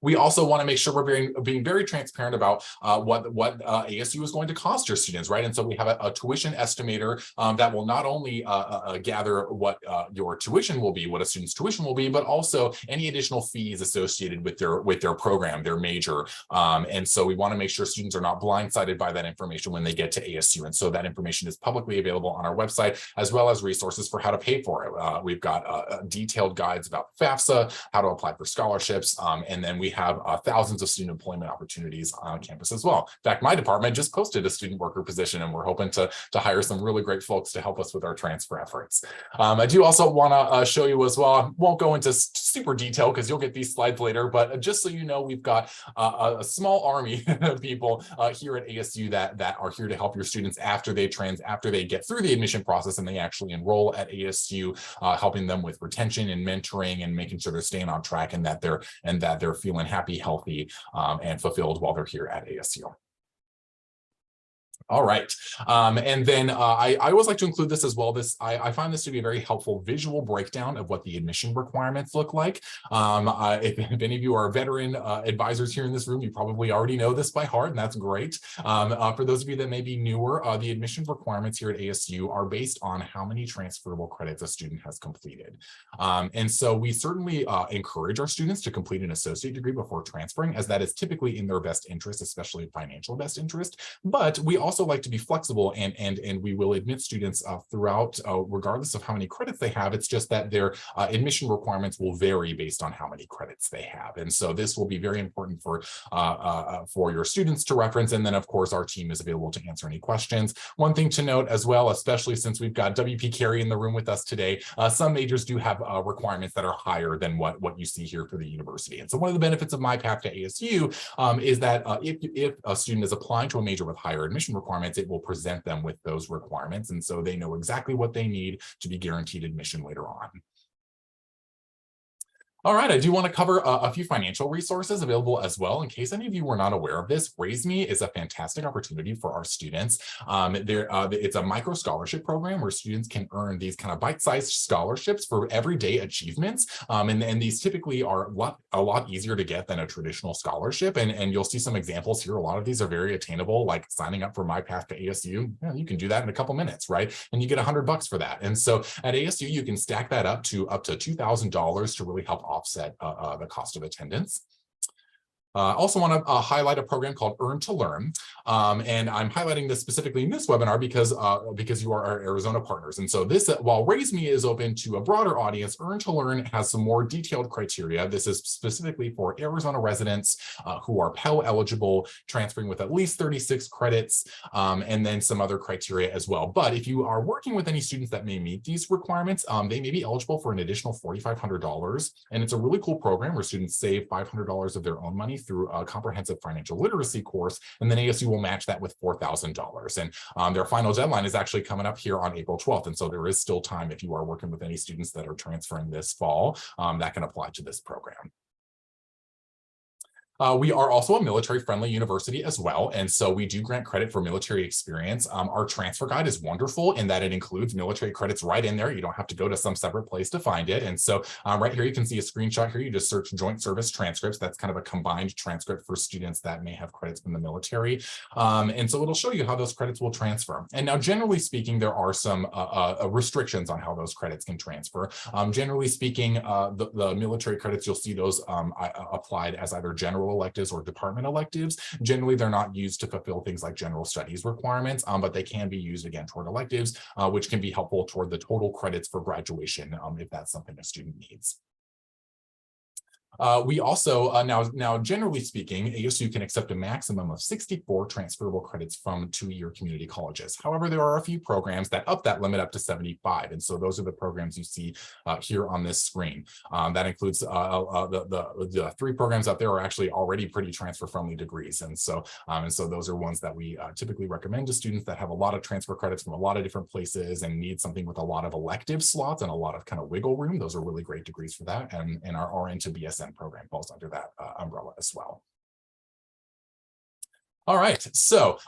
We also want to make sure we're being very transparent about what ASU is going to cost your students, right? And so we have a tuition estimator that will not only gather what your tuition will be, what a student's tuition will be, but also any additional fees associated with their program, their major. And so we want to make sure students are not blindsided by that information when they get to ASU. And so that information is publicly available on our website, as well as resources for how to pay for it. We've got detailed guides about FAFSA, how to apply for scholarships, and then we have thousands of student employment opportunities on campus as well. In fact, my department just posted a student worker position, and we're hoping to hire some really great folks to help us with our transfer efforts. I do also want to show you as well, I won't go into super detail because you'll get these slides later, but just so you know, we've got a small army of people here at ASU that are here to help your students after they get through the admission process and they actually enroll at ASU, helping them with retention and mentoring and making sure they're staying on track and that they're feeling happy, healthy, and fulfilled while they're here at ASU. All right. And then I always like to include this as well. I find this to be a very helpful visual breakdown of what the admission requirements look like. If any of you are veteran advisors here in this room, you probably already know this by heart, and that's great. For those of you that may be newer, the admission requirements here at ASU are based on how many transferable credits a student has completed. And so we certainly encourage our students to complete an associate degree before transferring, as that is typically in their best interest, especially financial best interest. But we also like to be flexible, and we will admit students throughout, regardless of how many credits they have. It's just that their admission requirements will vary based on how many credits they have. And so this will be very important for your students to reference. And then, of course, our team is available to answer any questions. One thing to note as well, especially since we've got WP Carey in the room with us today, some majors do have requirements that are higher than what you see here for the university. And so one of the benefits of My Path to ASU is that if a student is applying to a major with higher admission requirements, it will present them with those requirements. And so they know exactly what they need to be guaranteed admission later on. All right, I do want to cover a few financial resources available as well. In case any of you were not aware of this, Raise Me is a fantastic opportunity for our students. It's a micro scholarship program where students can earn these kind of bite-sized scholarships for everyday achievements. And these typically are a lot easier to get than a traditional scholarship. And you'll see some examples here. A lot of these are very attainable, like signing up for My Path to ASU. You can do that in a couple minutes, right? And you get $100 for that. And so at ASU, you can stack that up to $2,000 to really help offset the cost of attendance. Also want to highlight a program called Earn to Learn. And I'm highlighting this specifically in this webinar because you are our Arizona partners. And so this, while Raise Me is open to a broader audience, Earn to Learn has some more detailed criteria. This is specifically for Arizona residents who are Pell eligible, transferring with at least 36 credits, and then some other criteria as well. But if you are working with any students that may meet these requirements, they may be eligible for an additional $4,500. And it's a really cool program where students save $500 of their own money through a comprehensive financial literacy course, and then ASU will match that with $4,000. And their final deadline is actually coming up here on April 12th. And so there is still time if you are working with any students that are transferring this fall that can apply to this program. We are also a military-friendly university as well, and so we do grant credit for military experience. Our transfer guide is wonderful in that it includes military credits right in there. You don't have to go to some separate place to find it. And so right here, you can see a screenshot here. You just search Joint Service Transcripts. That's kind of a combined transcript for students that may have credits from the military. And so it'll show you how those credits will transfer. And now, generally speaking, there are some restrictions on how those credits can transfer. Generally speaking, the military credits, you'll see those applied as either general electives or department electives. Generally, they're not used to fulfill things like general studies requirements, but they can be used again toward electives, which can be helpful toward the total credits for graduation if that's something a student needs. We also, now generally speaking, ASU can accept a maximum of 64 transferable credits from two-year community colleges. However, there are a few programs that up that limit up to 75. And so those are the programs you see here on this screen. That includes the three programs out there are actually already pretty transfer-friendly degrees. And so those are ones that we typically recommend to students that have a lot of transfer credits from a lot of different places and need something with a lot of elective slots and a lot of kind of wiggle room. Those are really great degrees for that. And our RN to BSN program falls under that umbrella as well. All right, so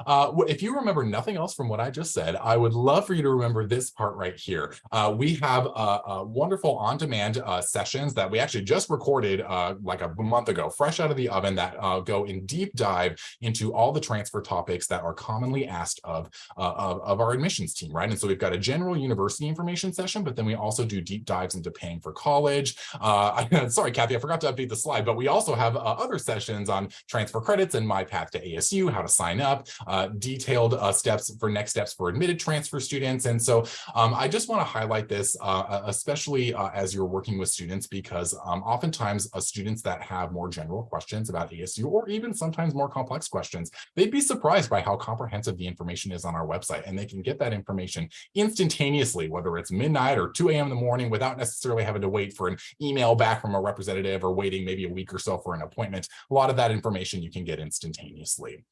if you remember nothing else from what I just said, I would love for you to remember this part right here. We have wonderful on-demand sessions that we actually just recorded like a month ago, fresh out of the oven, that go in deep dive into all the transfer topics that are commonly asked of our admissions team, right? And so we've got a general university information session, but then we also do deep dives into paying for college. Sorry, Kathy, I forgot to update the slide, but we also have other sessions on transfer credits and My Path to ASU, how to sign up, detailed next steps for admitted transfer students. And so I just want to highlight this, especially as you're working with students, because oftentimes students that have more general questions about ASU, or even sometimes more complex questions, they'd be surprised by how comprehensive the information is on our website. And they can get that information instantaneously, whether it's midnight or 2 a.m. in the morning, without necessarily having to wait for an email back from a representative or waiting maybe a week or so for an appointment. A lot of that information you can get instantaneously.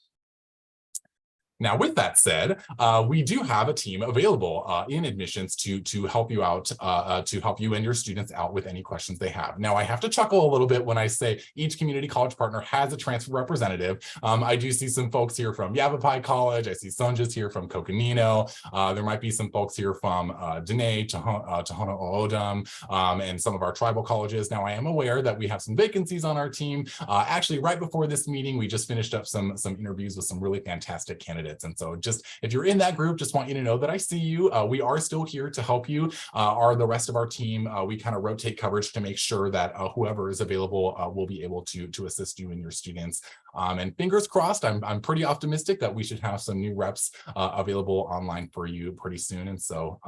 Now, with that said, we do have a team available in admissions to help you out, to help you and your students out with any questions they have. Now, I have to chuckle a little bit when I say each community college partner has a transfer representative. I do see some folks here from Yavapai College. I see Sonja's here from Coconino. There might be some folks here from Dene, Tohono O'odham, and some of our tribal colleges. Now, I am aware that we have some vacancies on our team. Actually, right before this meeting, we just finished up some interviews with some really fantastic candidates. And so just if you're in that group, just want you to know that I see you. We are still here to help you. The rest of our team, we kind of rotate coverage to make sure that whoever is available will be able to assist you and your students. And fingers crossed, I'm pretty optimistic that we should have some new reps available online for you pretty soon. And so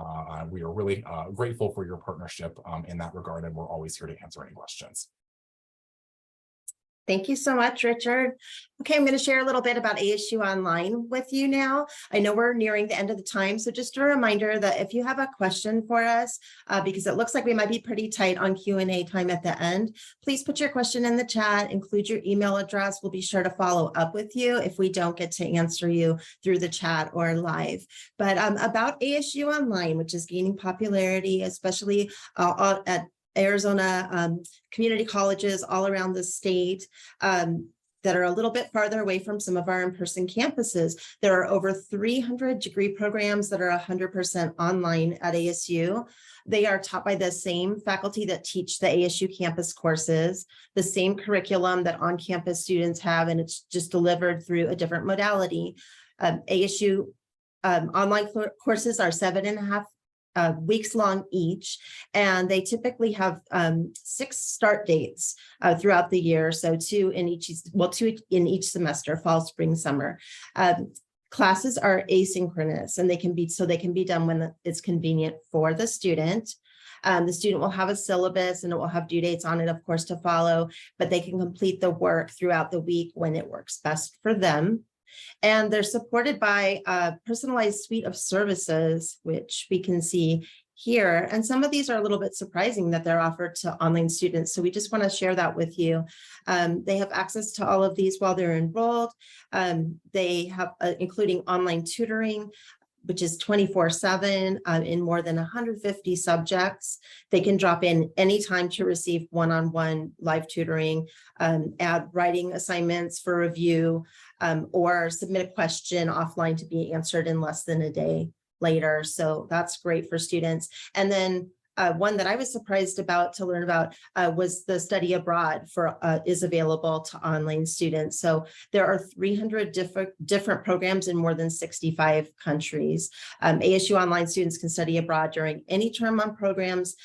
we are really grateful for your partnership in that regard, and we're always here to answer any questions. Thank you so much, Richard. Okay, I'm going to share a little bit about ASU Online with you now. I know we're nearing the end of the time, so just a reminder that if you have a question for us, because it looks like we might be pretty tight on Q&A time at the end, please put your question in the chat, include your email address. We'll be sure to follow up with you if we don't get to answer you through the chat or live. But about ASU Online, which is gaining popularity, especially Arizona community colleges all around the state that are a little bit farther away from some of our in-person campuses. There are over 300 degree programs that are 100% online at ASU. They are taught by the same faculty that teach the ASU campus courses, the same curriculum that on-campus students have, and it's just delivered through a different modality. ASU online courses are 7.5 weeks long each, and they typically have 6 start dates throughout the year. So 2 in each semester, fall, spring, summer. Classes are asynchronous, and they can be done when it's convenient for the student. The student will have a syllabus and it will have due dates on it, of course, to follow, but they can complete the work throughout the week when it works best for them. And they're supported by a personalized suite of services, which we can see here. And some of these are a little bit surprising that they're offered to online students. So we just want to share that with you. They have access to all of these while they're enrolled. They have including online tutoring, which is 24/7 in more than 150 subjects. They can drop in anytime to receive one-on-one live tutoring, add writing assignments for review, or submit a question offline to be answered in less than a day later. So that's great for students. And then one that I was surprised about to learn about was the study abroad is available to online students. So there are 300 different programs in more than 65 countries. ASU Online students can study abroad during any term on programs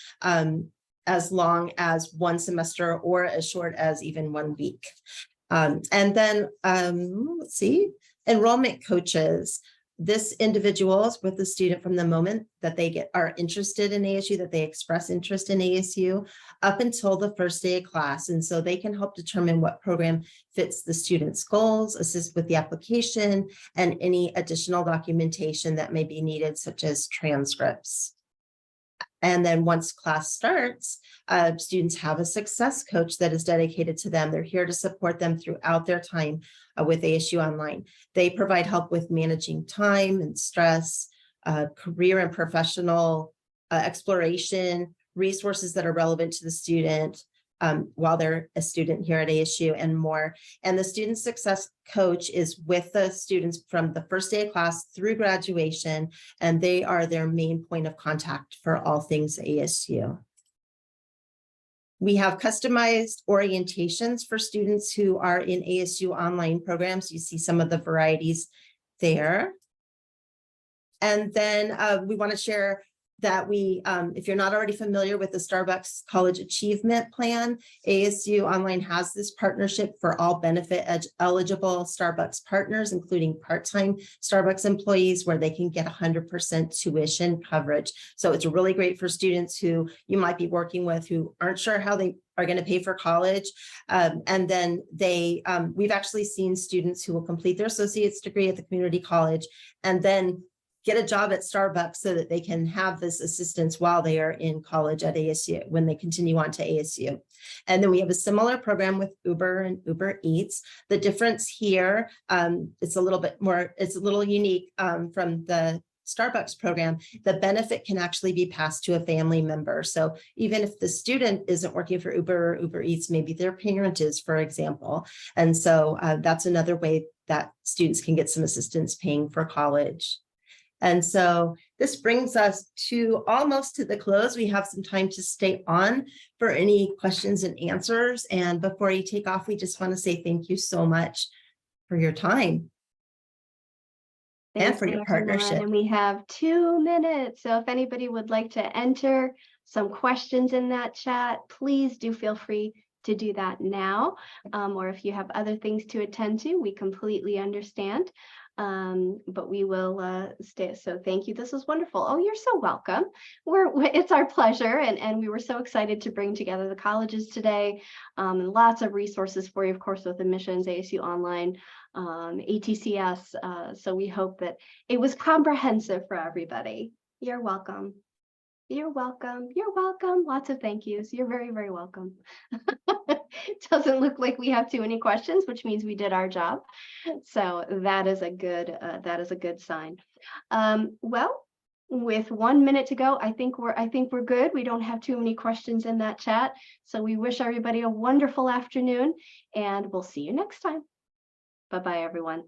as long as 1 semester or as short as even 1 week. And then let's see, enrollment coaches. This individual is with the student from the moment that they are interested in ASU, that they express interest in ASU, up until the first day of class. And so they can help determine what program fits the student's goals, assist with the application, and any additional documentation that may be needed, such as transcripts. And then once class starts, students have a success coach that is dedicated to them. They're here to support them throughout their time with ASU Online. They provide help with managing time and stress, career and professional exploration, resources that are relevant to the student while they're a student here at ASU, and more. And the student success coach is with the students from the first day of class through graduation, and they are their main point of contact for all things ASU. We have customized orientations for students who are in ASU Online programs. You see some of the varieties there. And then we want to share that if you're not already familiar with the Starbucks College Achievement Plan, ASU Online has this partnership for all benefit eligible Starbucks partners, including part-time Starbucks employees, where they can get 100% tuition coverage. So it's really great for students who you might be working with who aren't sure how they are going to pay for college. And then we've actually seen students who will complete their associate's degree at the community college and then get a job at Starbucks so that they can have this assistance while they are in college at ASU, when they continue on to ASU. And then we have a similar program with Uber and Uber Eats. The difference here, it's a little unique from the Starbucks program. The benefit can actually be passed to a family member. So even if the student isn't working for Uber or Uber Eats, maybe their parent is, for example. And so that's another way that students can get some assistance paying for college. And so this brings us to almost to the close. We have some time to stay on for any questions and answers. And before you take off, we just want to say thank you so much for your time. And for your partnership. And we have 2 minutes. So if anybody would like to enter some questions in that chat, please do feel free to do that now. Or if you have other things to attend to, we completely understand. But we will stay. So thank you. This was wonderful. Oh, you're so welcome. It's our pleasure. And we were so excited to bring together the colleges today. Lots of resources for you, of course, with admissions, ASU Online, ATCS. So we hope that it was comprehensive for everybody. You're welcome. You're welcome. You're welcome. Lots of thank yous. You're very, very welcome. It doesn't look like we have too many questions, which means we did our job. So that is a good sign. Well, with 1 minute to go, I think we're good. We don't have too many questions in that chat. So we wish everybody a wonderful afternoon, and we'll see you next time. Bye-bye, everyone.